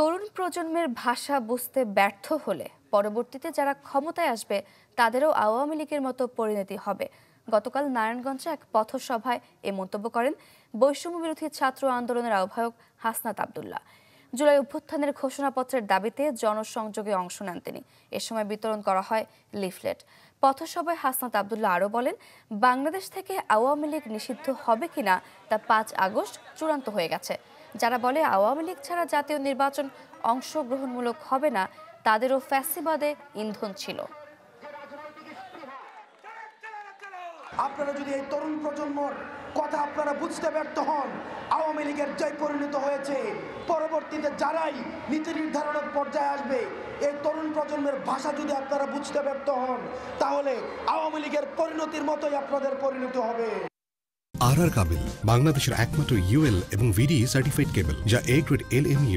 তরুণ প্রজন্মের ভাষা বুঝতে ব্যর্থ হলে পরবর্তীতে যারা ক্ষমতায় আসবে তাদেরও আওয়ামী লীগের মতো পরিণতি হবে। গতকাল নারায়ণগঞ্জে এক পথসভায় এ মন্তব্য করেন বৈষম্য বিরোধী ছাত্র আন্দোলনের আহ্বায়ক হাসনাত আব্দুল্লাহ। জুলাই অভ্যুত্থানের ঘোষণাপত্রের দাবিতে জনসংযোগে অংশ নেন তিনি। এ সময় বিতরণ করা হয় লিফলেট। পথসভায় হাসনাত আব্দুল্লাহ আরও বলেন, বাংলাদেশ থেকে আওয়ামী লীগ নিষিদ্ধ হবে কিনা তা 5 আগস্ট চূড়ান্ত হয়ে গেছে। যারা বলে আওয়ামী লীগ ছাড়া জাতীয় নির্বাচন অংশগ্রহণমূলক হবে না, তাদেরও ফ্যাসিবাদে ইন্ধন ছিল। আপনারা যদি এই তরুণ প্রজন্মর কথা আপনারা বুঝতে ব্যর্থ হন, আওয়ামী লীগের জয় পরিণত হয়েছে, পরবর্তীতে যারাই নীতি নির্ধারণের পর্যায়ে আসবে এই তরুণ প্রজন্মের ভাষা যদি আপনারা বুঝতে ব্যর্থ হন, তাহলে আওয়ামী লীগের পরিণতির মতোই আপনাদের পরিণতি হবে। আর কাবিল বাংলাদেশের একমাত্র ইউএল এবং ভিডি সার্টিফাইড কেবল, যা A গ্রেড LME